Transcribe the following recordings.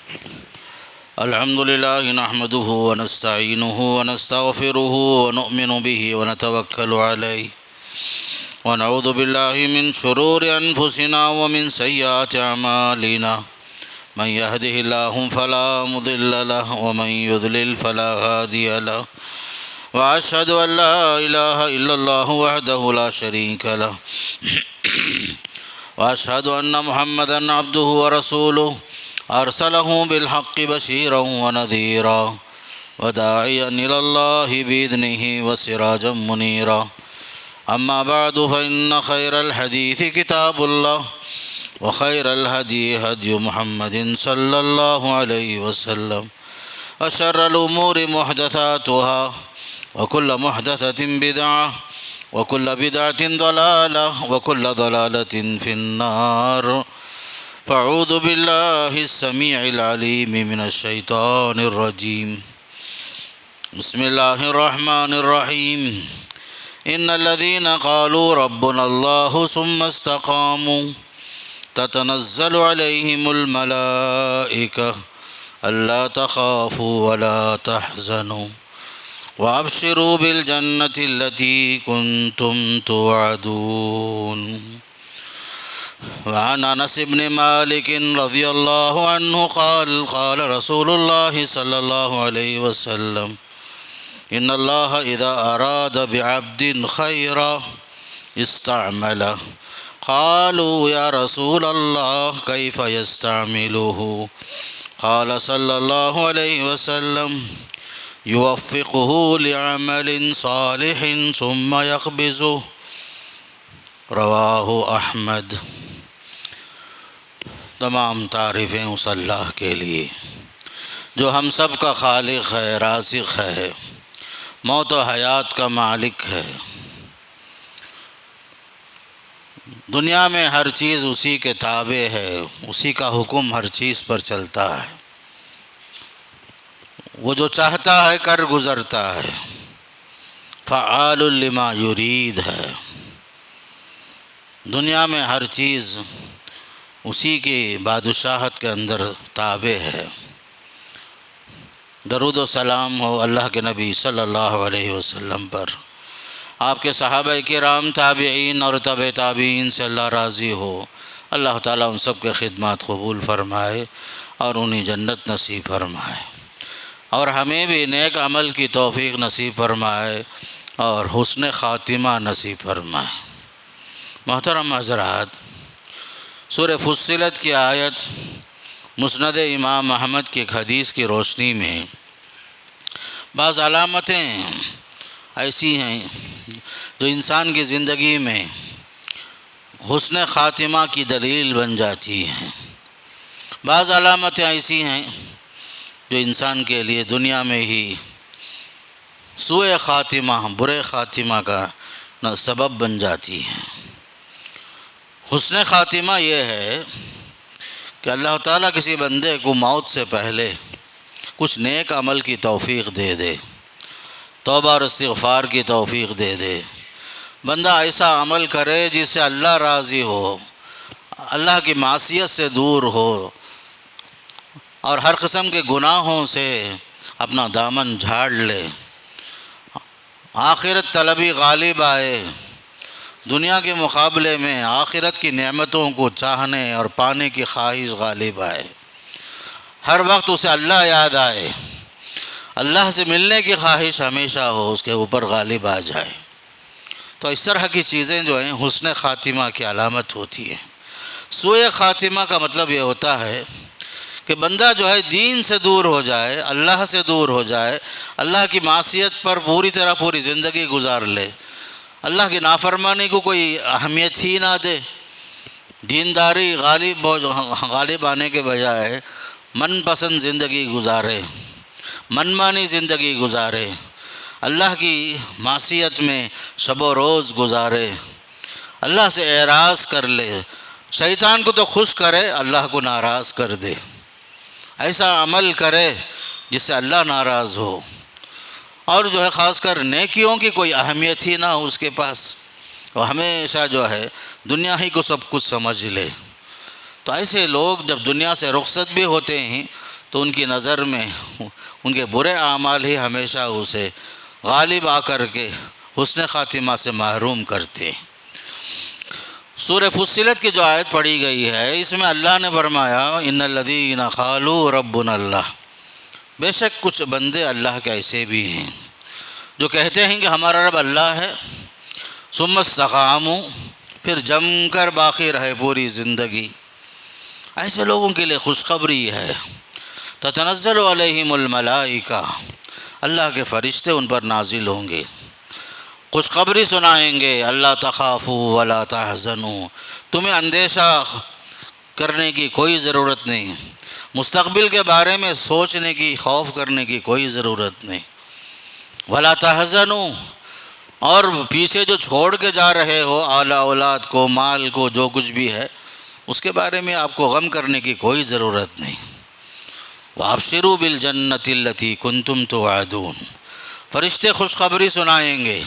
الحمد لله نحمده ونستعينه ونستغفره ونؤمن به ونتوكل عليه ونعوذ بالله من شرور أنفسنا ومن سيئات أعمالنا من يهده الله فلا مضل له ومن يضلل فلا هادي له وأشهد أن لا إله إلا الله وحده لا شريك له وأشهد أن محمدا عبده ورسوله أرسله بالحق بشيرا ونذيرا وداعيا إلى الله بإذنه وسراجا منيرا أما بعد فإن خير الحديث كتاب الله وخير الهدي هدي محمد صلى الله عليه وسلم وشر الأمور محدثاتها وكل محدثة بدعة وكل بدعة ضلالة وكل ضلالة في النار فأعوذ بالله السميع العليم من الشيطان الرجيم بسم الله الرحمن الرحيم إن الذين قالوا ربنا الله ثم استقاموا تتنزل عليهم الملائكة ألا تخافوا ولا تحزنوا وأبشروا بالجنة التي كنتم توعدون وعن أنس بن مالك رضي الله عنه قال قال رسول الله صلى الله عليه وسلم إن الله إذا أراد بعبد خيرا استعمله قالوا يا رسول الله كيف يستعمله قال صلى الله عليه وسلم يوفقه لعمل صالح ثم يقبضه رواہ احمد۔ تمام تعریفیں اس اللہ کے لیے جو ہم سب کا خالق ہے، رازق ہے، موت و حیات کا مالک ہے۔ دنیا میں ہر چیز اسی کے تابع ہے، اسی کا حکم ہر چیز پر چلتا ہے، وہ جو چاہتا ہے کر گزرتا ہے، فعال لما یرید ہے۔ دنیا میں ہر چیز اسی کی بادشاہت کے اندر تابع ہے۔ درود و سلام ہو اللہ کے نبی صلی اللہ علیہ وسلم پر، آپ کے صحابہ کرام، تابعین اور تبع تابعین سے اللہ راضی ہو۔ اللہ تعالیٰ ان سب کے خدمات قبول فرمائے اور انہیں جنت نصیب فرمائے، اور ہمیں بھی نیک عمل کی توفیق نصیب فرمائے اور حسن خاتمہ نصیب فرمائے۔ محترم حضرات، سورہ فصلت کی آیت مسند امام احمد کی ایک حدیث کی روشنی میں بعض علامتیں ایسی ہیں جو انسان کی زندگی میں حسن خاتمہ کی دلیل بن جاتی ہیں۔ بعض علامتیں ایسی ہیں جو انسان کے لیے دنیا میں ہی سوء خاتمہ، برے خاتمہ کا سبب بن جاتی ہیں۔ حسن خاتمہ یہ ہے کہ اللہ تعالیٰ کسی بندے کو موت سے پہلے کچھ نیک عمل کی توفیق دے دے، توبہ اور استغفار کی توفیق دے دے، بندہ ایسا عمل کرے جس سے اللہ راضی ہو، اللہ کی معصیت سے دور ہو، اور ہر قسم کے گناہوں سے اپنا دامن جھاڑ لے، آخرت طلبی غالب آئے، دنیا کے مقابلے میں آخرت کی نعمتوں کو چاہنے اور پانے کی خواہش غالب آئے، ہر وقت اسے اللہ یاد آئے، اللہ سے ملنے کی خواہش ہمیشہ ہو، اس کے اوپر غالب آ جائے، تو اس طرح کی چیزیں جو ہیں حسن خاتمہ کی علامت ہوتی ہیں۔ سوء خاتمہ کا مطلب یہ ہوتا ہے کہ بندہ جو ہے دین سے دور ہو جائے، اللہ سے دور ہو جائے، اللہ کی معصیت پر پوری زندگی گزار لے، اللہ کی نافرمانی کو کوئی اہمیت ہی نہ دے، دینداری غالب آنے کے بجائے من پسند زندگی گزارے، من مانی زندگی گزارے، اللہ کی معصیت میں شب و روز گزارے، اللہ سے اعراض کر لے، شیطان کو تو خوش کرے، اللہ کو ناراض کر دے، ایسا عمل کرے جس سے اللہ ناراض ہو، اور جو ہے خاص کر نیکیوں کی کوئی اہمیت ہی نہ ہو اس کے پاس، وہ ہمیشہ جو ہے دنیا ہی کو سب کچھ سمجھ لے۔ تو ایسے لوگ جب دنیا سے رخصت بھی ہوتے ہیں تو ان کی نظر میں ان کے برے اعمال ہی ہمیشہ اسے غالب آ کر کے حسن خاتمہ سے محروم کرتے ہیں۔ سورہ فصلت کی جو آیت پڑھی گئی ہے، اس میں اللہ نے فرمایا ان الذین قالوا ربنا اللہ، بے شک کچھ بندے اللہ کے ایسے بھی ہیں جو کہتے ہیں کہ ہمارا رب اللہ ہے، ثم استقاموا، پھر جم کر باقی رہے پوری زندگی۔ ایسے لوگوں کے لیے خوشخبری ہے، تتنزل علیہم الملائکہ، اللہ کے فرشتے ان پر نازل ہوں گے، خوشخبری سنائیں گے، اللہ تخافوا ولا تحزنوا، تمہیں اندیشہ کرنے کی کوئی ضرورت نہیں، مستقبل کے بارے میں سوچنے کی، خوف کرنے کی کوئی ضرورت نہیں، ولا تحزنوا، اور پیچھے جو چھوڑ کے جا رہے ہو اعلی اولاد کو، مال کو، جو کچھ بھی ہے، اس کے بارے میں آپ کو غم کرنے کی کوئی ضرورت نہیں۔ وَأَبْشِرُوا بِالْجَنَّةِ الَّتِي كُنْتُمْ تُوعَدُونَ، فرشتے خوشخبری سنائیں گے،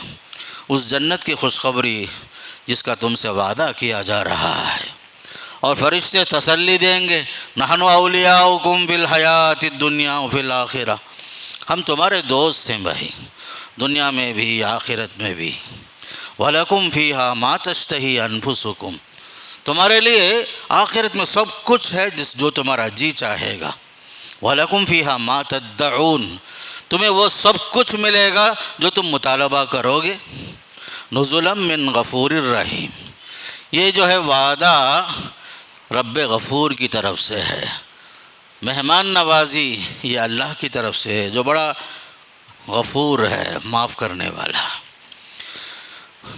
اس جنت کی خوشخبری جس کا تم سے وعدہ کیا جا رہا ہے، اور فرشتے تسلی دیں گے، نحن اولیاؤکم فی الحیات الدنیا وفی الآخرہ، ہم تمہارے دوست ہیں بھائی، دنیا میں بھی آخرت میں بھی، وَلَكُمْ فِيهَا مَا تَشْتَهِي أَنفُسُكُمْ، تمہارے لیے آخرت میں سب کچھ ہے جو تمہارا جی چاہے گا، وَلَكُمْ فِيهَا مَا تَدَّعُونَ، تمہیں وہ سب کچھ ملے گا جو تم مطالبہ کرو گے، نزلا من غفور الرحیم، یہ جو ہے وعدہ رب غفور کی طرف سے ہے، مہمان نوازی یہ اللہ کی طرف سے ہے جو بڑا غفور ہے، معاف کرنے والا۔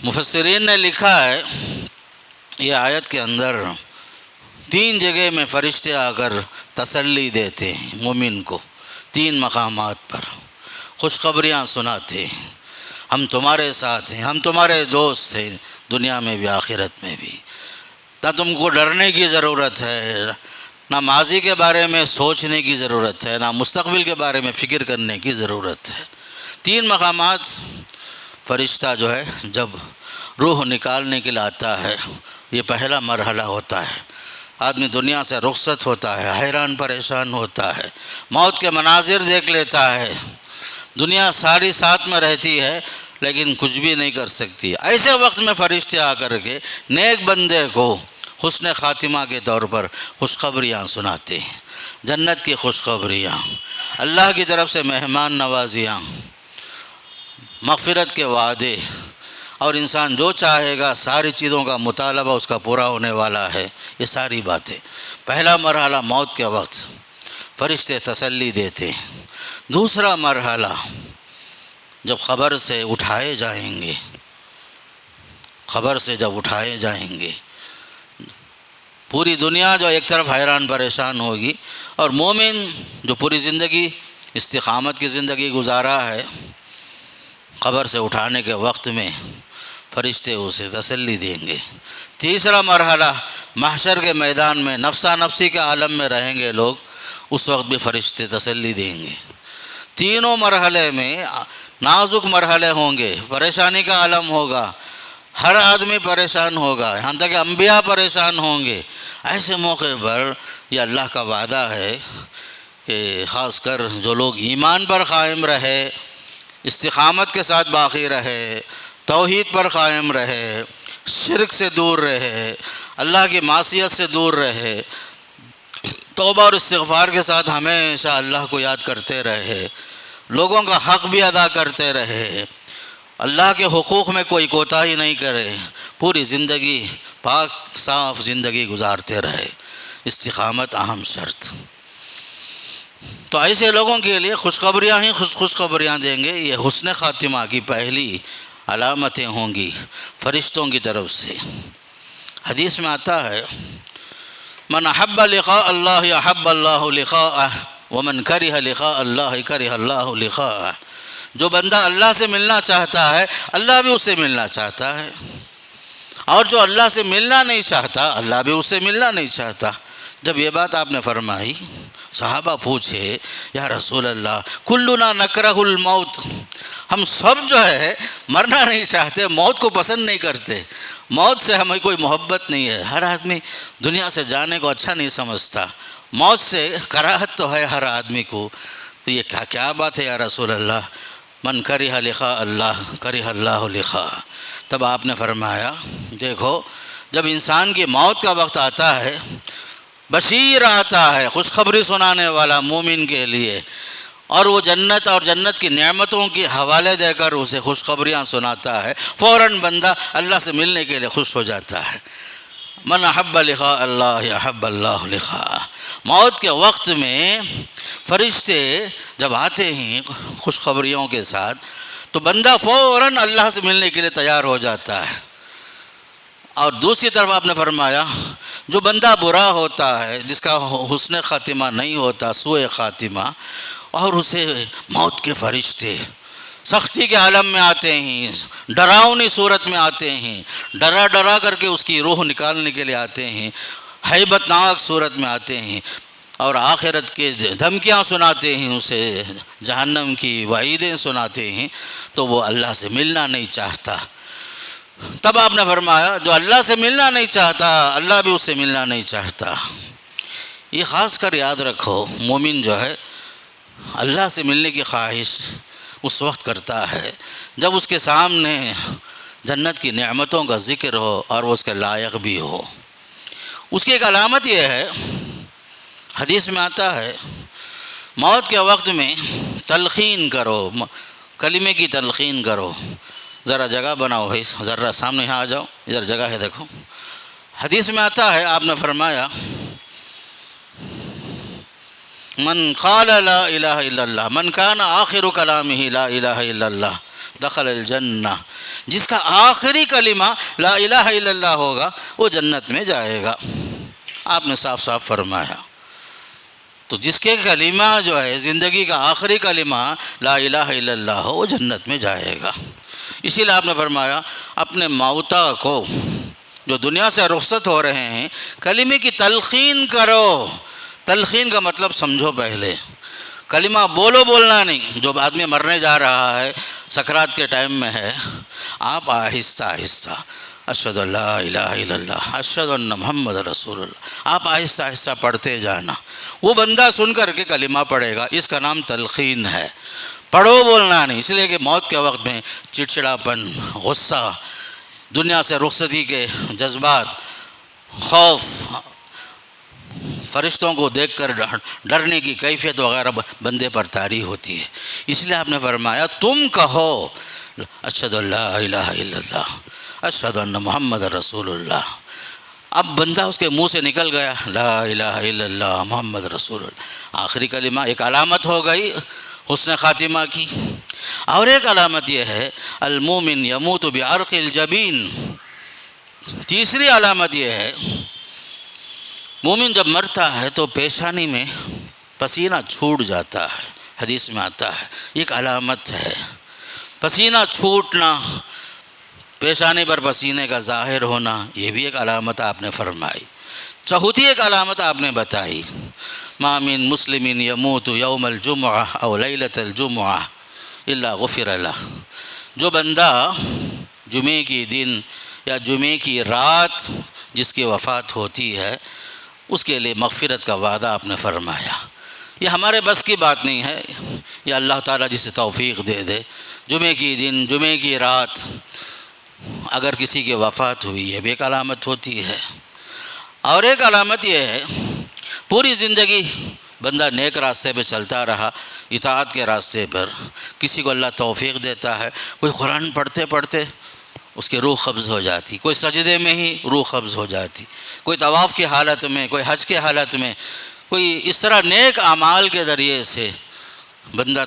مفسرین نے لکھا ہے یہ آیت کے اندر 3 جگہ میں فرشتے آ کر تسلی دیتے ہیں مومن کو، 3 مقامات پر خوشخبریاں سناتے ہیں، ہم تمہارے ساتھ ہیں، ہم تمہارے دوست ہیں، دنیا میں بھی آخرت میں بھی، نہ تم کو ڈرنے کی ضرورت ہے، نہ ماضی کے بارے میں سوچنے کی ضرورت ہے، نہ مستقبل کے بارے میں فکر کرنے کی ضرورت ہے۔ 3 مقامات فرشتہ جو ہے جب روح نکالنے کے لیے آتا ہے، یہ پہلا مرحلہ ہوتا ہے، آدمی دنیا سے رخصت ہوتا ہے، حیران پریشان ہوتا ہے، موت کے مناظر دیکھ لیتا ہے، دنیا ساری ساتھ میں رہتی ہے لیکن کچھ بھی نہیں کر سکتی، ایسے وقت میں فرشتے آ کر کے نیک بندے کو حسن خاتمہ کے طور پر خوشخبریاں سناتے ہیں، جنت کی خوشخبریاں، اللہ کی طرف سے مہمان نوازیاں، مغفرت کے وعدے، اور انسان جو چاہے گا ساری چیزوں کا مطالبہ اس کا پورا ہونے والا ہے، یہ ساری باتیں۔ پہلا مرحلہ موت کے وقت فرشتے تسلی دیتے ہیں، دوسرا مرحلہ جب قبر سے اٹھائے جائیں گے، قبر سے جب اٹھائے جائیں گے، پوری دنیا جو ایک طرف حیران پریشان ہوگی، اور مومن جو پوری زندگی استقامت کی زندگی گزارا ہے، قبر سے اٹھانے کے وقت میں فرشتے اسے تسلی دیں گے۔ تیسرا مرحلہ محشر کے میدان میں نفسا نفسی کے عالم میں رہیں گے لوگ، اس وقت بھی فرشتے تسلی دیں گے۔ تینوں مرحلے میں نازک مرحلے ہوں گے، پریشانی کا عالم ہوگا، ہر آدمی پریشان ہوگا، یہاں تک کہ انبیاء پریشان ہوں گے۔ ایسے موقع پر یہ اللہ کا وعدہ ہے کہ خاص کر جو لوگ ایمان پر قائم رہے، استقامت کے ساتھ باقی رہے، توحید پر قائم رہے، شرک سے دور رہے، اللہ کی معصیت سے دور رہے، توبہ اور استغفار کے ساتھ ہمیشہ اللہ کو یاد کرتے رہے، لوگوں کا حق بھی ادا کرتے رہے، اللہ کے حقوق میں کوئی کوتاہی نہیں کرے، پوری زندگی پاک صاف زندگی گزارتے رہے، استقامت اہم شرط۔ تو ایسے لوگوں کے لیے خوشخبریاں ہی خوشخبریاں دیں گے، یہ حسن خاتمہ کی پہلی علامتیں ہوں گی فرشتوں کی طرف سے۔ حدیث میں آتا ہے من احب لقاء اللہ احب اللہ لقاءہ ومن کرہ لقاء اللہ کرہ اللہ لقاءہ، جو بندہ اللہ سے ملنا چاہتا ہے اللہ بھی اس سے ملنا چاہتا ہے، اور جو اللہ سے ملنا نہیں چاہتا اللہ بھی اس سے ملنا نہیں چاہتا۔ جب یہ بات آپ نے فرمائی، صحابہ پوچھے یا رسول اللہ کلنا نکرہ الموت، ہم سب جو ہے مرنا نہیں چاہتے، موت کو پسند نہیں کرتے، موت سے ہمیں کوئی محبت نہیں ہے، ہر آدمی دنیا سے جانے کو اچھا نہیں سمجھتا، موت سے کراہت تو ہے ہر آدمی کو، تو یہ کیا بات ہے یا رسول اللہ، من کرہ لقاء اللہ کرہ اللہ لقاء۔ تب آپ نے فرمایا دیکھو جب انسان کی موت کا وقت آتا ہے، بشیر آتا ہے خوشخبری سنانے والا مومن کے لیے، اور وہ جنت اور جنت کی نعمتوں کی حوالے دے کر اسے خوشخبریاں سناتا ہے، فوراً بندہ اللہ سے ملنے کے لیے خوش ہو جاتا ہے۔ من احب لقاء اللہ احب اللہ لقاء۔ موت کے وقت میں فرشتے جب آتے ہیں خوشخبریوں کے ساتھ تو بندہ فوراً اللہ سے ملنے کے لیے تیار ہو جاتا ہے۔ اور دوسری طرف آپ نے فرمایا جو بندہ برا ہوتا ہے، جس کا حسن خاتمہ نہیں ہوتا، سوء خاتمہ، اور اسے موت کے فرشتے سختی کے عالم میں آتے ہیں، ڈراؤنی صورت میں آتے ہیں، ڈرا کر کے اس کی روح نکالنے کے لیے آتے ہیں، ہیبت ناک صورت میں آتے ہیں، اور آخرت کے دھمکیاں سناتے ہیں، اسے جہنم کی وعیدیں سناتے ہیں، تو وہ اللہ سے ملنا نہیں چاہتا۔ تب آپ نے فرمایا جو اللہ سے ملنا نہیں چاہتا، اللہ بھی اس سے ملنا نہیں چاہتا۔ یہ خاص کر یاد رکھو، مومن جو ہے اللہ سے ملنے کی خواہش اس وقت کرتا ہے جب اس کے سامنے جنت کی نعمتوں کا ذکر ہو اور وہ اس کے لائق بھی ہو۔ اس کی ایک علامت یہ ہے، حدیث میں آتا ہے موت کے وقت میں تلقین کرو، کلمے کی تلقین کرو۔ ذرا جگہ بناؤ ہے، ذرا سامنے یہاں آ جاؤ، ادھر جگہ ہے دیکھو۔ حدیث میں آتا ہے، آپ نے فرمایا من قال لا الہ الا اللہ من کان آخر کلامہ لا الہ الا اللہ دخل الجنہ، جس کا آخری کلمہ لا الہ الا اللہ ہوگا وہ جنت میں جائے گا۔ آپ نے صاف صاف فرمایا تو جس کے کلمہ جو ہے زندگی کا آخری کلمہ لا الہ الا اللہ ہو وہ جنت میں جائے گا۔ اسی لیے آپ نے فرمایا اپنے موتا کو جو دنیا سے رخصت ہو رہے ہیں کلمے کی تلقین کرو۔ تلقین کا مطلب سمجھو، پہلے کلمہ بولنا نہیں۔ جو آدمی مرنے جا رہا ہے، سکرات کے ٹائم میں ہے، آپ آہستہ آہستہ اشہد ان لا الہ الا اللہ اشہد ان محمد رسول اللہ، آپ آہستہ آہستہ پڑھتے جانا۔ وہ بندہ سن کر کے کلمہ پڑھے گا، اس کا نام تلقین ہے۔ پڑھو بولنا نہیں، اس لیے کہ موت کے وقت میں چڑچڑاپن، غصہ، دنیا سے رخصتی کے جذبات، خوف، فرشتوں کو دیکھ کر ڈرنے کی کیفیت وغیرہ بندے پر طاری ہوتی ہے۔ اس لیے آپ نے فرمایا تم کہو اشہد ان لا الہ الا اللہ اشہد ان محمد رسول اللہ۔ اب بندہ اس کے منہ سے نکل گیا لا الہ الا اللہ محمد رسول اللہ، آخری کلمہ، ایک علامت ہو گئی حسن خاتمہ کی۔ اور ایک علامت یہ ہے المومن یموت بعرق الجبین۔ تیسری علامت یہ ہے مومن جب مرتا ہے تو پیشانی میں پسینہ چھوٹ جاتا ہے، حدیث میں آتا ہے، ایک علامت ہے پسینہ چھوٹنا، پیشانی پر پسینے کا ظاہر ہونا، یہ بھی ایک علامت آپ نے فرمائی۔ چوتھی ایک علامت آپ نے بتائی ما من مسلم یموت یوم الجمعہ او لیلۃ الجمعہ الا غفر لہ۔ جو بندہ جمعے کی دن یا جمعے کی رات جس کی وفات ہوتی ہے اس کے لیے مغفرت کا وعدہ آپ نے فرمایا۔ یہ ہمارے بس کی بات نہیں ہے، یہ اللہ تعالیٰ جسے توفیق دے دے۔ جمعے کی دن، جمعے کی رات اگر کسی کی وفات ہوئی، یہ بھی ایک علامت ہوتی ہے۔ اور ایک علامت یہ ہے پوری زندگی بندہ نیک راستے پہ چلتا رہا، اطاعت کے راستے پر، کسی کو اللہ توفیق دیتا ہے، کوئی قرآن پڑھتے پڑھتے اس کی روح قبض ہو جاتی، کوئی سجدے میں ہی روح قبض ہو جاتی، کوئی طواف کی حالت میں، کوئی حج کی حالت میں، کوئی اس طرح نیک اعمال کے ذریعے سے بندہ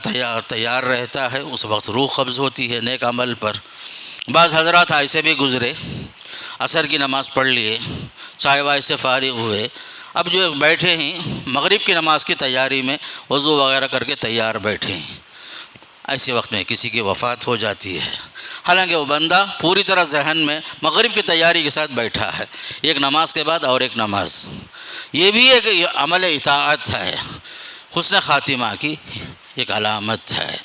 تیار رہتا ہے، اس وقت روح قبض ہوتی ہے نیک عمل پر۔ بعض حضرات ایسے بھی گزرے، عصر کی نماز پڑھ لیے، چائے وائے سے فارغ ہوئے، اب جو بیٹھے ہیں مغرب کی نماز کی تیاری میں، وضو وغیرہ کر کے تیار بیٹھے ہیں، ایسے وقت میں کسی کی وفات ہو جاتی ہے، حالانکہ وہ بندہ پوری طرح ذہن میں مغرب کی تیاری کے ساتھ بیٹھا ہے، ایک نماز کے بعد اور ایک نماز۔ یہ بھی ایک عمل اطاعت ہے، حسن خاتمہ کی ایک علامت ہے۔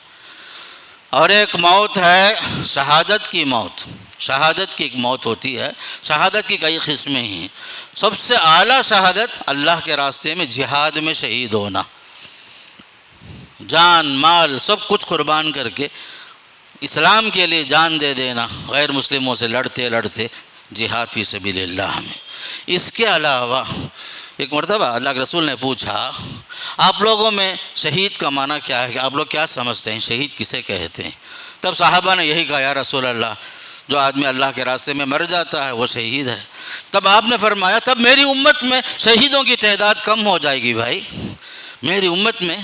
اور ایک موت ہے شہادت کی موت۔ شہادت کی ایک موت ہوتی ہے، شہادت کی کئی قسمیں ہیں۔ سب سے اعلیٰ شہادت اللہ کے راستے میں جہاد میں شہید ہونا، جان مال سب کچھ قربان کر کے اسلام کے لیے جان دے دینا، غیر مسلموں سے لڑتے لڑتے جہاد فی سبیل اللہ میں۔ اس کے علاوہ ایک مرتبہ اللہ کے رسول نے پوچھا آپ لوگوں میں شہید کا معنی کیا ہے، کہ آپ لوگ کیا سمجھتے ہیں، شہید کسے کہتے ہیں؟ تب صحابہ نے یہی کہا یا رسول اللہ جو آدمی اللہ کے راستے میں مر جاتا ہے وہ شہید ہے۔ تب آپ نے فرمایا تب میری امت میں شہیدوں کی تعداد کم ہو جائے گی بھائی، میری امت میں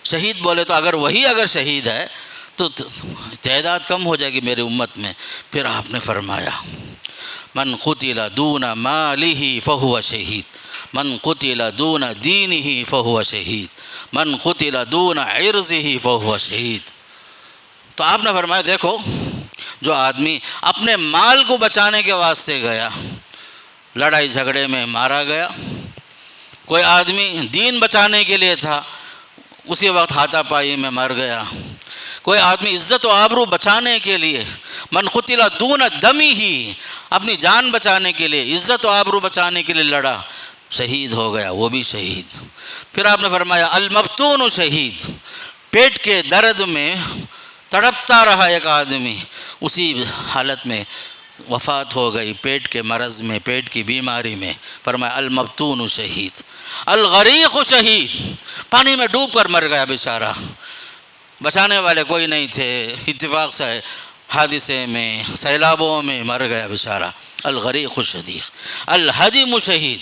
شہید بولے تو اگر شہید ہے تو تعداد کم ہو جائے گی میری امت میں۔ پھر آپ نے فرمایا من قتل دون مالہ فہو شہید، من قتل دون دینہ فہو شہید، من قتل دون عرضہ فہو شہید۔ تو آپ نے فرمایا دیکھو جو آدمی اپنے مال کو بچانے کے واسطے گیا، لڑائی جھگڑے میں مارا گیا، کوئی آدمی دین بچانے کے لیے تھا اسی وقت ہاتھا پائی میں مر گیا، کوئی آدمی عزت و آبرو بچانے کے لیے من قتل دون دمہ اپنی جان بچانے کے لیے عزت و آبرو بچانے کے لیے لڑا، شہید ہو گیا، وہ بھی شہید۔ پھر آپ نے فرمایا المبتون شہید، پیٹ کے درد میں تڑپتا رہا ایک آدمی، اسی حالت میں وفات ہو گئی، پیٹ کے مرض میں، پیٹ کی بیماری میں، فرمایا المبتون شہید۔ الغریق شہید، پانی میں ڈوب کر مر گیا بیچارہ، بچانے والے کوئی نہیں تھے، اتفاق سے حادثے میں سیلابوں میں مر گیا بیچارہ، الغریق شہید۔ الہدم شہید،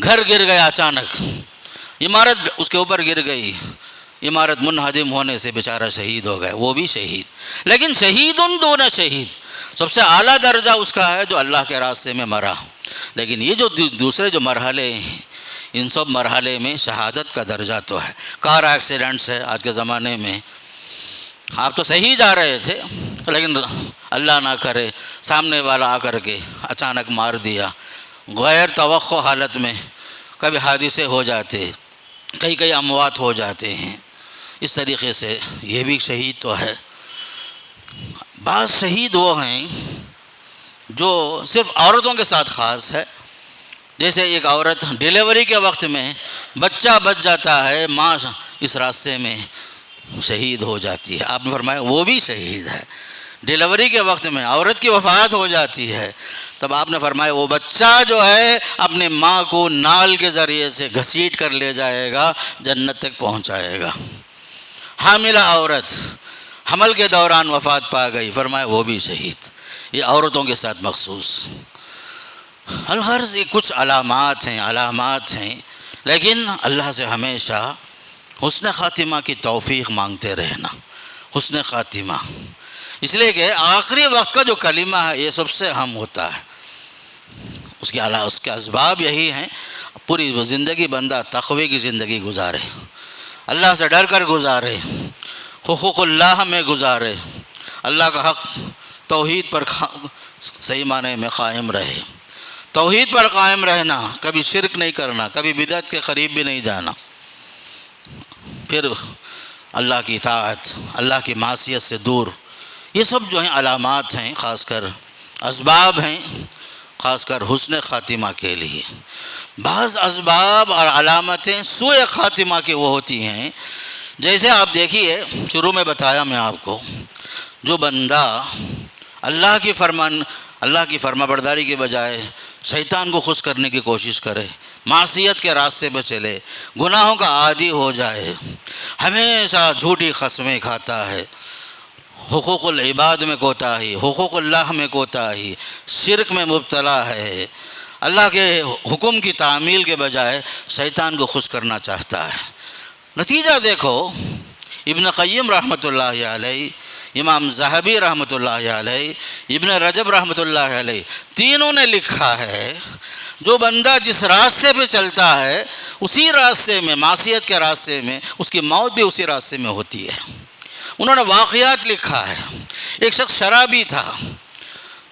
گھر گر گیا اچانک، عمارت اس کے اوپر گر گئی، عمارت منہدم ہونے سے بیچارہ شہید ہو گئے، وہ بھی شہید۔ لیکن شہید دون شہید، سب سے اعلیٰ درجہ اس کا ہے جو اللہ کے راستے میں مرا۔ لیکن یہ جو دوسرے جو مرحلے ہیں ان سب مرحلے میں شہادت کا درجہ تو ہے۔ کار ایکسیڈنٹس ہے آج کے زمانے میں، آپ تو صحیح جا رہے تھے لیکن اللہ نہ کرے سامنے والا آ کر کے اچانک مار دیا، غیر توقع حالت میں کبھی حادثے ہو جاتے، کئی اموات ہو جاتے ہیں، اس طریقے سے یہ بھی شہید تو ہے۔ بعض شہید وہ ہیں جو صرف عورتوں کے ساتھ خاص ہے، جیسے ایک عورت ڈیلیوری کے وقت میں بچہ بچ جاتا ہے، ماں اس راستے میں شہید ہو جاتی ہے، آپ نے فرمایا وہ بھی شہید ہے۔ ڈیلیوری کے وقت میں عورت کی وفات ہو جاتی ہے، تب آپ نے فرمایا وہ بچہ جو ہے اپنے ماں کو نال کے ذریعے سے گھسیٹ کر لے جائے گا، جنت تک پہنچائے گا۔ حاملہ عورت حمل کے دوران وفات پا گئی، فرمایا وہ بھی شہید۔ یہ عورتوں کے ساتھ مخصوص۔ الغرض یہ کچھ علامات ہیں، لیکن اللہ سے ہمیشہ حسن خاتمہ کی توفیق مانگتے رہنا، حسن خاتمہ، اس لیے کہ آخری وقت کا جو کلمہ ہے یہ سب سے اہم ہوتا ہے۔ اس کے اسباب یہی ہیں، پوری زندگی بندہ تقوی کی زندگی گزارے، اللہ سے ڈر کر گزارے، حقوق اللہ میں گزارے، اللہ کا حق توحید پر صحیح معنی میں قائم رہے، توحید پر قائم رہنا، کبھی شرک نہیں کرنا، کبھی بدعت کے قریب بھی نہیں جانا، پھر اللہ کی اطاعت، اللہ کی معصیت سے دور۔ یہ سب جو ہیں علامات ہیں، خاص کر اسباب ہیں، خاص کر حسن خاتمہ کے لیے۔ بعض اسباب اور علامتیں سوء خاتمہ کے وہ ہوتی ہیں، جیسے آپ دیکھیے شروع میں بتایا میں آپ کو، جو بندہ اللہ کی فرما برداری کے بجائے شیطان کو خوش کرنے کی کوشش کرے، معصیت کے راستے پہ چلے، گناہوں کا عادی ہو جائے، ہمیشہ جھوٹی قسمیں کھاتا ہے، حقوق العباد میں کوتاہی، حقوق اللہ میں کوتاہی، شرک میں مبتلا ہے، اللہ کے حکم کی تعمیل کے بجائے شیطان کو خوش کرنا چاہتا ہے۔ نتیجہ دیکھو، ابن قیم رحمۃ اللہ علیہ، امام ذہبی رحمۃ اللہ علیہ، ابن رجب رحمۃ اللہ علیہ، تینوں نے لکھا ہے جو بندہ جس راستے پہ چلتا ہے اسی راستے میں، معصیت کے راستے میں، اس کی موت بھی اسی راستے میں ہوتی ہے۔ انہوں نے واقعات لکھا ہے۔ ایک شخص شرابی تھا،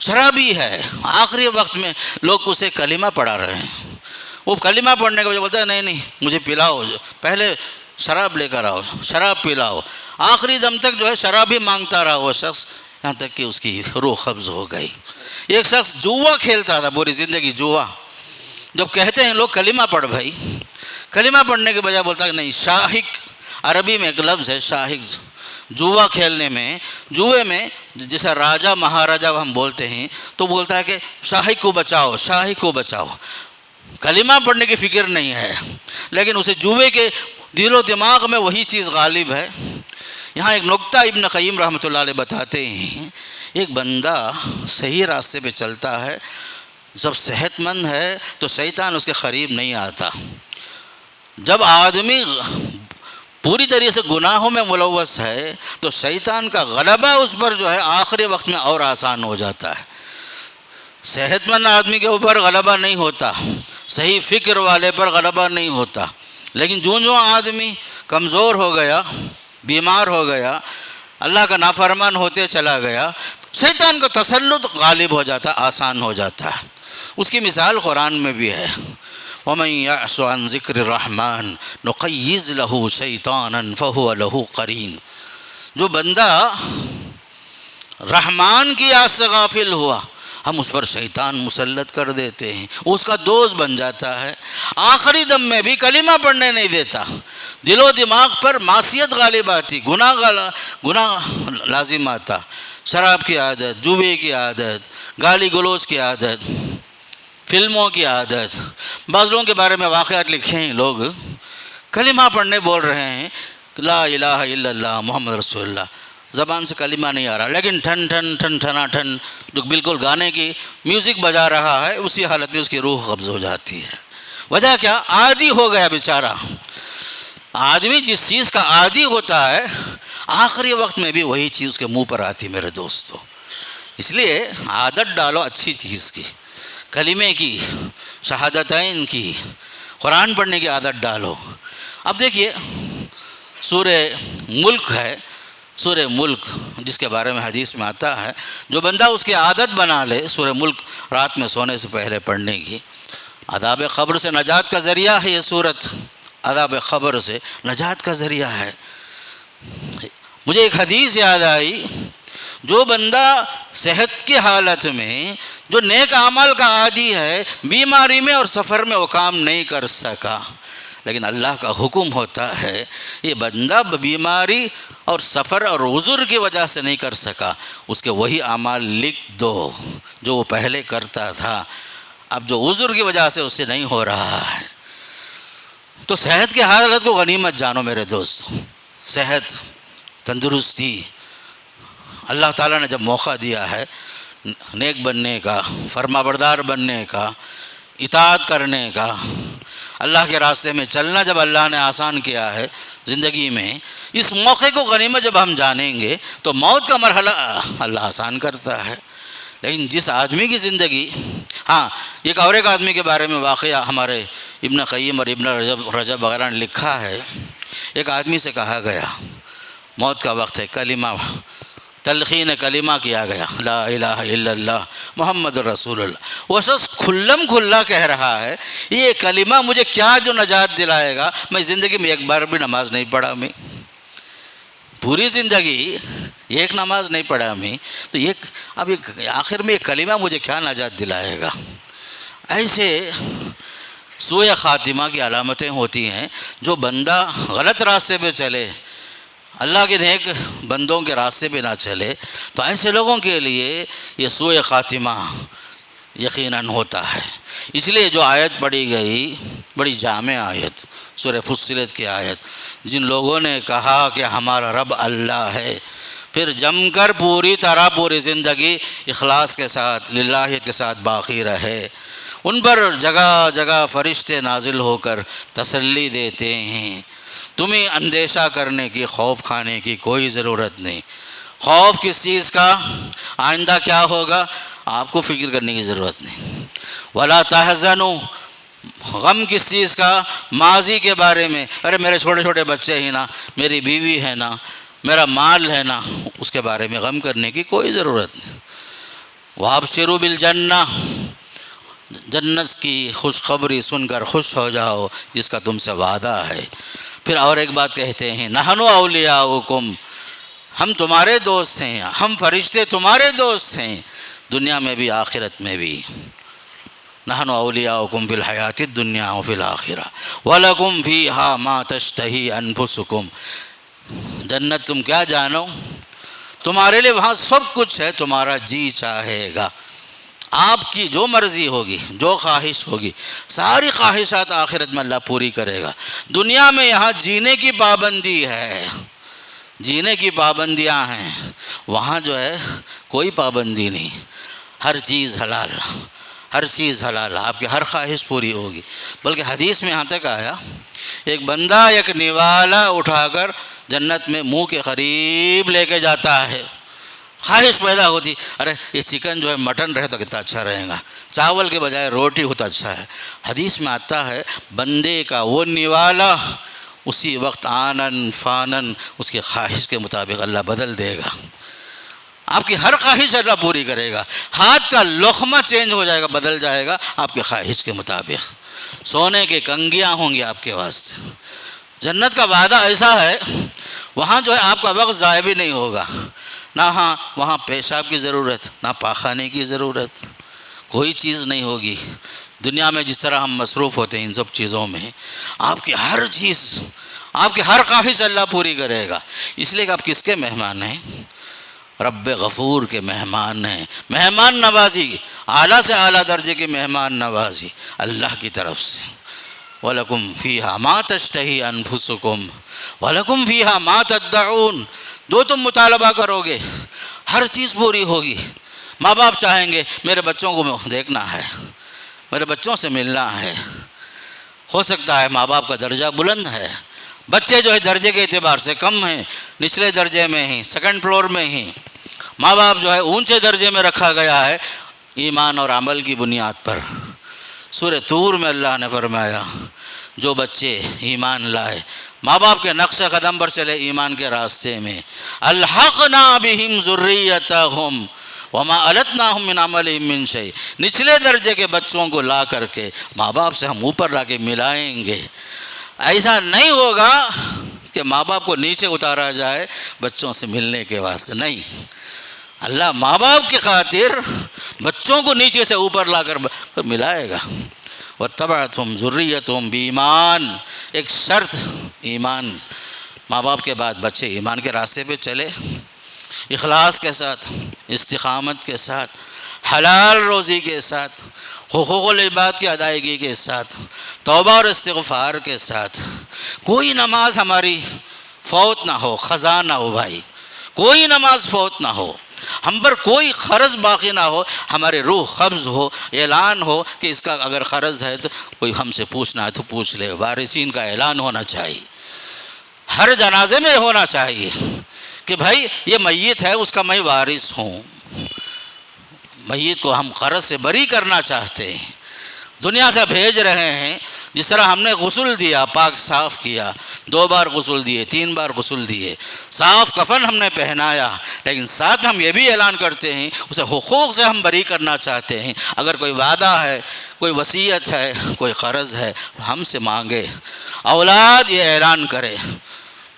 شرابی ہے، آخری وقت میں لوگ اسے کلمہ پڑھا رہے ہیں، وہ کلمہ پڑھنے کے بعد بولتا ہے نہیں مجھے پلاؤ، پہلے شراب لے کر آؤ، شراب پلاؤ، آخری دم تک جو ہے شراب ہی مانگتا رہا وہ شخص، یہاں تک کہ اس کی روح قبض ہو گئی۔ ایک شخص جوا کھیلتا تھا پوری زندگی، جوا جب کہتے ہیں لوگ کلمہ پڑھ بھائی، کلمہ پڑھنے کے بجائے بولتا ہے نہیں شاہق، عربی میں ایک لفظ ہے شاہق، جوا کھیلنے میں، جوئے میں جیسا راجا مہاراجا ہم بولتے ہیں تو بولتا ہے کہ شاہق کو بچاؤ، شاہق کو بچاؤ، کلمہ پڑھنے کی فکر نہیں ہے، لیکن اسے جوئے کے دل و دماغ میں وہی چیز غالب ہے۔ یہاں ایک نکتہ ابن قیم رحمۃ اللہ علیہ بتاتے ہیں، ایک بندہ صحیح راستے پہ چلتا ہے، جب صحت مند ہے تو شیطان اس کے قریب نہیں آتا، جب آدمی پوری طریقے سے گناہوں میں ملوث ہے تو شیطان کا غلبہ اس پر جو ہے آخری وقت میں اور آسان ہو جاتا ہے۔ صحت مند آدمی کے اوپر غلبہ نہیں ہوتا، صحیح فکر والے پر غلبہ نہیں ہوتا، لیکن جو آدمی کمزور ہو گیا، بیمار ہو گیا، اللہ کا نافرمان ہوتے چلا گیا، شیطان کا تسلط غالب ہو جاتا، آسان ہو جاتا ہے۔ اس کی مثال قرآن میں بھی ہے، وَمَن يَعْصُ عَن ذِكْرِ الرَّحْمَنِ نُقَيِّضْ لَهُ شَيْطَانًا فَهُوَ لَهُ قَرِينٌ، جو بندہ رحمان کی یاد سے غافل ہوا ہم اس پر شیطان مسلط کر دیتے ہیں، وہ اس کا دوست بن جاتا ہے، آخری دم میں بھی کلمہ پڑھنے نہیں دیتا، دل و دماغ پر معصیت غالب آتی، گناہ لازم آتا، شراب کی عادت، جوے کی عادت، گالی گلوچ کی عادت، فلموں کی عادت۔ بعض لوگوں کے بارے میں واقعات لکھے ہیں، لوگ کلمہ پڑھنے بول رہے ہیں لا الہ الا اللہ محمد رسول اللہ، زبان سے کلمہ نہیں آ رہا، لیکن ٹھن ٹھن ٹھن ٹھنا ٹھن جو بالکل گانے کی میوزک بجا رہا ہے، اسی حالت میں اس کی روح قبض ہو جاتی ہے۔ وجہ کیا؟ عادی ہو گیا بیچارہ۔ آدمی جس چیز کا عادی ہوتا ہے آخری وقت میں بھی وہی چیز کے منہ پر آتی میرے دوستو۔ اس لیے عادت ڈالو اچھی چیز کی، کلمے کی، شہادتین کی، قرآن پڑھنے کی عادت ڈالو۔ اب دیکھیے سورہ ملک ہے، سورہ ملک جس کے بارے میں حدیث میں آتا ہے، جو بندہ اس کی عادت بنا لے سورہ ملک رات میں سونے سے پہلے پڑھنے کی، عذاب قبر سے نجات کا ذریعہ ہے۔ یہ سورت عذاب قبر سے نجات کا ذریعہ ہے۔ مجھے ایک حدیث یاد آئی، جو بندہ صحت کی حالت میں جو نیک اعمال کا عادی ہے، بیماری میں اور سفر میں وہ کام نہیں کر سکا، لیکن اللہ کا حکم ہوتا ہے یہ بندہ بیماری اور سفر اور عذر کی وجہ سے نہیں کر سکا، اس کے وہی اعمال لکھ دو جو وہ پہلے کرتا تھا، اب جو عذر کی وجہ سے اس سے نہیں ہو رہا ہے۔ تو صحت کی حالت کو غنیمت جانو میرے دوست، صحت، تندرستی، اللہ تعالیٰ نے جب موقع دیا ہے نیک بننے کا، فرما بردار بننے کا، اطاعت کرنے کا، اللہ کے راستے میں چلنا جب اللہ نے آسان کیا ہے زندگی میں، اس موقع کو غنیمت جب ہم جانیں گے تو موت کا مرحلہ اللہ آسان کرتا ہے۔ لیکن جس آدمی کی زندگی، ہاں ایک اور ایک آدمی کے بارے میں واقعہ ہمارے ابن قیم اور ابن رجب وغیرہ نے لکھا ہے، ایک آدمی سے کہا گیا موت کا وقت ہے، کلمہ تلقین کلمہ کیا گیا، لا الہ الا اللہ محمد رسول اللہ، وہ شخص کھلم کھلا کہہ رہا ہے یہ کلمہ مجھے کیا جو نجات دلائے گا، میں زندگی میں ایک بار بھی نماز نہیں پڑھا، میں پوری زندگی ایک نماز نہیں پڑھا میں، تو اب آخر میں یہ کلمہ مجھے کیا نجات دلائے گا۔ ایسے سوء خاتمہ کی علامتیں ہوتی ہیں، جو بندہ غلط راستے پہ چلے، اللہ کے نیک بندوں کے راستے پہ نہ چلے، تو ایسے لوگوں کے لیے یہ سوء خاتمہ یقیناً ہوتا ہے۔ اس لیے جو آیت پڑھی گئی بڑی جامع آیت، سورہ فصلت کی آیت، جن لوگوں نے کہا کہ ہمارا رب اللہ ہے، پھر جم کر پوری طرح پوری زندگی اخلاص کے ساتھ، للہیت کے ساتھ باقی رہے، ان پر جگہ جگہ فرشتے نازل ہو کر تسلی دیتے ہیں، تمہیں اندیشہ کرنے کی، خوف کھانے کی کوئی ضرورت نہیں۔ خوف کس چیز کا؟ آئندہ کیا ہوگا آپ کو فکر کرنے کی ضرورت نہیں۔ ولا تحزنوا، غم کس چیز کا؟ ماضی کے بارے میں، ارے میرے چھوٹے چھوٹے بچے ہی نا، میری بیوی ہے نا، میرا مال ہے نا، اس کے بارے میں غم کرنے کی کوئی ضرورت نہیں۔ وابشروا بالجنہ، جنت کی خوشخبری سن کر خوش ہو جاؤ جس کا تم سے وعدہ ہے۔ پھر اور ایک بات کہتے ہیں، نحن اولیاؤکم، ہم تمہارے دوست ہیں، ہم فرشتے تمہارے دوست ہیں، دنیا میں بھی آخرت میں بھی۔ نحن اولیاؤکم فی الحیات الدنیا وفی الآخرہ ولکم فیہا ما تشتہی انفسکم. جنت تم کیا جانو، تمہارے لیے وہاں سب کچھ ہے، تمہارا جی چاہے گا، آپ کی جو مرضی ہوگی، جو خواہش ہوگی، ساری خواہشات آخرت میں اللہ پوری کرے گا. دنیا میں یہاں جینے کی پابندی ہے، جینے کی پابندیاں ہیں، وہاں جو ہے کوئی پابندی نہیں، ہر چیز حلال، ہر چیز حلال، آپ کی ہر خواہش پوری ہوگی. بلکہ حدیث میں یہاں تک آیا ایک بندہ ایک نوالا اٹھا کر جنت میں منہ کے قریب لے کے جاتا ہے، خواہش پیدا ہوتی، ارے یہ چکن جو ہے مٹن رہے تو کتنا اچھا رہے گا، چاول کے بجائے روٹی ہوتا اچھا ہے. حدیث میں آتا ہے بندے کا وہ نوالا اسی وقت آنن فانن اس کی خواہش کے مطابق اللہ بدل دے گا، آپ کی ہر خواہش اللہ پوری کرے گا. ہاتھ کا لقمہ چینج ہو جائے گا، بدل جائے گا آپ کی خواہش کے مطابق. سونے کے کنگیاں ہوں گی آپ کے واسطے. جنت کا وعدہ ایسا ہے وہاں جو ہے آپ کا وقت ضائع بھی نہیں ہوگا، نہ وہاں پیشاب کی ضرورت، نہ پاخانے کی ضرورت، کوئی چیز نہیں ہوگی. دنیا میں جس طرح ہم مصروف ہوتے ہیں ان سب چیزوں میں، آپ کی ہر چیز، آپ کی ہر خواہش اللہ پوری کرے گا. اس لیے کہ آپ کس کے مہمان ہیں؟ رب غفور کے مہمان ہیں. مہمان نوازی، اعلیٰ سے اعلیٰ درجے کی مہمان نوازی اللہ کی طرف سے. وَلَكُمْ فِيهَا مَا تَشْتَهِي أَنفُسُكُمْ وَلَكُمْ فِيهَا مَا تَدَّعُونَ. جو تم مطالبہ کرو گے ہر چیز پوری ہوگی. ماں باپ چاہیں گے میرے بچوں کو دیکھنا ہے، میرے بچوں سے ملنا ہے. ہو سکتا ہے ماں باپ کا درجہ بلند ہے، بچے جو ہے درجے کے اعتبار سے کم ہیں، نچلے درجے میں ہی، سیکنڈ فلور میں ہی. ماں باپ جو ہے اونچے درجے میں رکھا گیا ہے ایمان اور عمل کی بنیاد پر. سورہ طور میں اللہ نے فرمایا جو بچے ایمان لائے، ماں باپ کے نقش قدم پر چلے ایمان کے راستے میں، الحقنا بہم ذریتہم وما التناہم من عملہم من شیء. نچلے درجے کے بچوں کو لا کر کے ماں باپ سے ہم اوپر لا کے ملائیں گے. ایسا نہیں ہوگا کہ ماں باپ کو نیچے اتارا جائے بچوں سے ملنے کے واسطے، نہیں. اللہ ماں باپ کی خاطر بچوں کو نیچے سے اوپر لا کر ملائے گا. وَاتَّبَعَتْهُمْ ذُرِّيَّتُهُمْ بِإِيمَانٍ. ایک شرط ایمان. ماں باپ کے بعد بچے ایمان کے راستے پہ چلے، اخلاص کے ساتھ، استقامت کے ساتھ، حلال روزی کے ساتھ، حقوق العباد کی ادائیگی کے ساتھ، توبہ اور استغفار کے ساتھ. کوئی نماز ہماری فوت نہ ہو، خزاں نہ ہو بھائی، کوئی نماز فوت نہ ہو، ہم پر کوئی قرض باقی نہ ہو، ہمارے روح قبض ہو، اعلان ہو کہ اس کا اگر قرض ہے تو کوئی ہم سے پوچھنا ہے تو پوچھ لے. وارثین کا اعلان ہونا چاہیے، ہر جنازے میں ہونا چاہیے کہ بھائی یہ میت ہے اس کا میں وارث ہوں. میت کو ہم قرض سے بری کرنا چاہتے ہیں، دنیا سے بھیج رہے ہیں. جس طرح ہم نے غسل دیا، پاک صاف کیا، 2 بار غسل دیے، 3 بار غسل دیے، صاف کفن ہم نے پہنایا، لیکن ساتھ ہم یہ بھی اعلان کرتے ہیں اسے حقوق سے ہم بری کرنا چاہتے ہیں. اگر کوئی وعدہ ہے، کوئی وصیت ہے، کوئی قرض ہے ہم سے مانگے. اولاد یہ اعلان کرے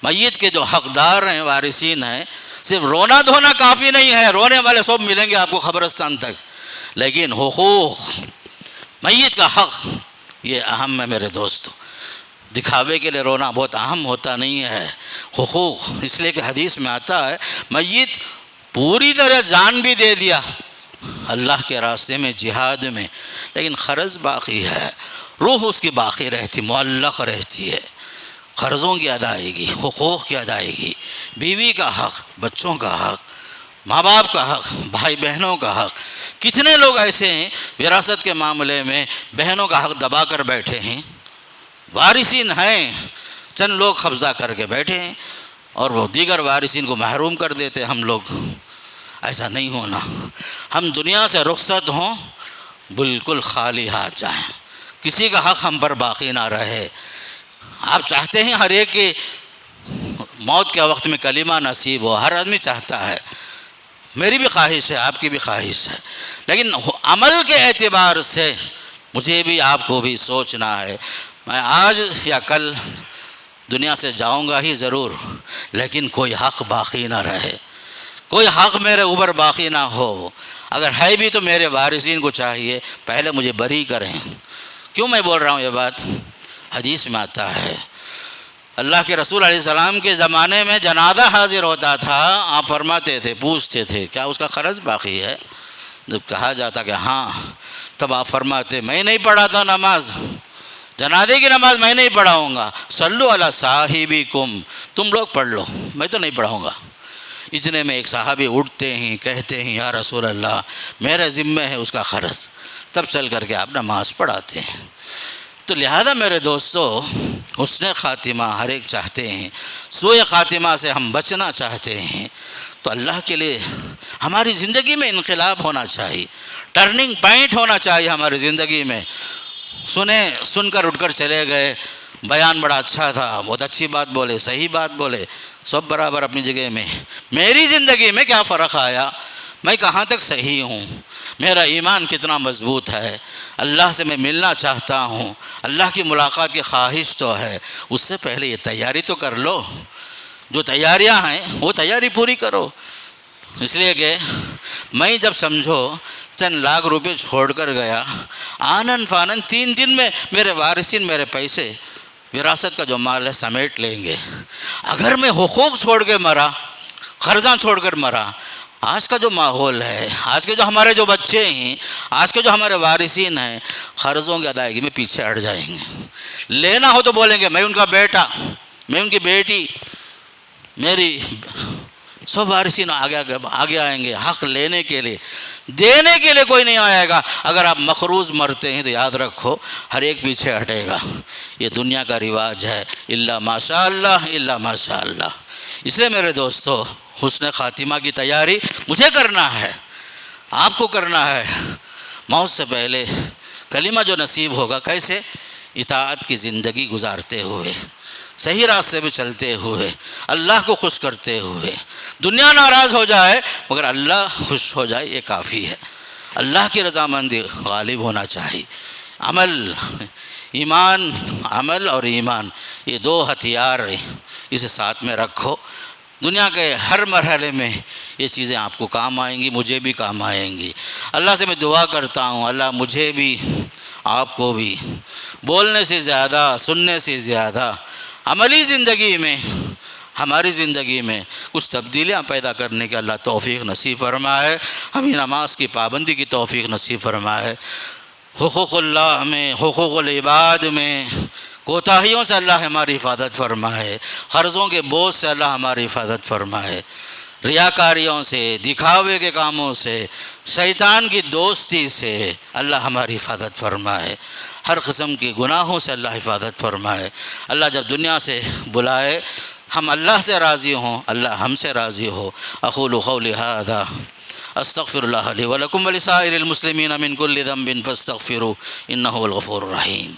میت کے جو حقدار ہیں، وارثین ہیں، صرف رونا دھونا کافی نہیں ہے، رونے والے سب ملیں گے آپ کو قبرستان تک، لیکن حقوق، میت کا حق یہ اہم ہے میرے دوستو. دکھاوے کے لیے رونا بہت اہم ہوتا نہیں ہے. حقوق، اس لیے کہ حدیث میں آتا ہے میت پوری طرح جان بھی دے دیا اللہ کے راستے میں، جہاد میں، لیکن قرض باقی ہے، روح اس کی باقی رہتی، معلق رہتی ہے. قرضوں کی ادائیگی، حقوق کی ادائیگی، بیوی کا حق، بچوں کا حق، ماں باپ کا حق، بھائی بہنوں کا حق. کتنے لوگ ایسے ہیں وراثت کے معاملے میں بہنوں کا حق دبا کر بیٹھے ہیں، وارثین ہیں چند لوگ قبضہ کر کے بیٹھے ہیں اور وہ دیگر وارثین کو محروم کر دیتے. ہم لوگ ایسا نہیں ہونا. ہم دنیا سے رخصت ہوں بالکل خالی ہاتھ جائیں، کسی کا حق ہم پر باقی نہ رہے. آپ چاہتے ہیں ہر ایک کی موت کے وقت میں کلمہ نصیب ہو، ہر آدمی چاہتا ہے، میری بھی خواہش ہے، آپ کی بھی خواہش ہے، لیکن عمل کے اعتبار سے مجھے بھی آپ کو بھی سوچنا ہے. میں آج یا کل دنیا سے جاؤں گا ہی ضرور، لیکن کوئی حق باقی نہ رہے، کوئی حق میرے اوپر باقی نہ ہو، اگر ہے بھی تو میرے وارثین کو چاہیے پہلے مجھے بری کریں۔ کیوں میں بول رہا ہوں یہ بات؟ حدیث میں آتا ہے اللہ کے رسول علیہ السلام کے زمانے میں جنازہ حاضر ہوتا تھا، آپ فرماتے تھے، پوچھتے تھے کیا اس کا قرض باقی ہے؟ جب کہا جاتا کہ ہاں، تب آپ فرماتے میں نہیں پڑھا تھا نماز، جنازے کی نماز میں نہیں پڑھاؤں گا، صلو علی صاحبکم، تم لوگ پڑھ لو، میں تو نہیں پڑھاؤں گا۔ اتنے میں ایک صحابی اٹھتے ہیں، کہتے ہیں یا رسول اللہ میرے ذمہ ہے اس کا قرض، تب چل کر کے آپ نماز پڑھاتے ہیں۔ تو لہذا میرے دوستو، حسن خاتمہ ہر ایک چاہتے ہیں، سوء خاتمہ سے ہم بچنا چاہتے ہیں، تو اللہ کے لیے ہماری زندگی میں انقلاب ہونا چاہیے، ٹرننگ پوائنٹ ہونا چاہیے ہماری زندگی میں۔ سن کر اٹھ کر چلے گئے، بیان بڑا اچھا تھا، بہت اچھی بات بولے، صحیح بات بولے، سب برابر اپنی جگہ میں، میری زندگی میں کیا فرق آیا؟ میں کہاں تک صحیح ہوں؟ میرا ایمان کتنا مضبوط ہے؟ اللہ سے میں ملنا چاہتا ہوں، اللہ کی ملاقات کی خواہش تو ہے، اس سے پہلے یہ تیاری تو کر لو، جو تیاریاں ہیں وہ تیاری پوری کرو۔ اس لیے کہ میں جب سمجھو چند لاکھ روپے چھوڑ کر گیا، آنن فانن 3 دن میں میرے وارثین میرے پیسے، وراثت کا جو مال ہے سمیٹ لیں گے۔ اگر میں حقوق چھوڑ کے مرا، قرضاں چھوڑ کر مرا، آج کا جو ماحول ہے، آج کے جو ہمارے جو بچے ہیں، آج کے جو ہمارے وارثین ہیں، قرضوں کی ادائیگی میں پیچھے ہٹ جائیں گے۔ لینا ہو تو بولیں گے میں ان کا بیٹا، میں ان کی بیٹی، میری سب وارثین آگے آئیں گے حق لینے کے لیے، دینے کے لیے کوئی نہیں آئے گا۔ اگر آپ مقروض مرتے ہیں تو یاد رکھو ہر ایک پیچھے ہٹے گا۔ یہ دنیا کا رواج ہے، الا ماشاء اللہ، الا ماشاء اللہ۔ اس لیے میرے دوستو، حسن خاتمہ کی تیاری مجھے کرنا ہے، آپ کو کرنا ہے۔ موت سے پہلے کلمہ جو نصیب ہوگا، کیسے؟ اطاعت کی زندگی گزارتے ہوئے، صحیح راستے پہ چلتے ہوئے، اللہ کو خوش کرتے ہوئے۔ دنیا ناراض ہو جائے مگر اللہ خوش ہو جائے، یہ کافی ہے۔ اللہ کی رضامندی غالب ہونا چاہیے۔ عمل اور ایمان، یہ 2 ہتھیار ہیں، اسے ساتھ میں رکھو۔ دنیا کے ہر مرحلے میں یہ چیزیں آپ کو کام آئیں گی، مجھے بھی کام آئیں گی۔ اللہ سے میں دعا کرتا ہوں، اللہ مجھے بھی آپ کو بھی بولنے سے زیادہ، سننے سے زیادہ عملی زندگی میں، ہماری زندگی میں کچھ تبدیلیاں پیدا کرنے کے اللہ توفیق نصیب فرمائے۔ ہمیں نماز کی پابندی کی توفیق نصیب فرمائے۔ حقوق اللہ میں، حقوق العباد میں کوتاہیوں سے اللہ ہماری حفاظت فرمائے، قرضوں کے بوجھ سے اللہ ہماری حفاظت فرمائے، ریاکاریوں سے، دکھاوے کے کاموں سے، شیطان کی دوستی سے اللہ ہماری حفاظت فرمائے، ہر قسم کے گناہوں سے اللہ حفاظت فرمائے۔ اللہ جب دنیا سے بلائے ہم اللہ سے راضی ہوں، اللہ ہم سے راضی ہو۔ اقول قولی ھذا استغفر اللہ لی ولکم ولسائر المسلمین من کل ذنب فاستغفروہ انہ هو الغفور الرحیم۔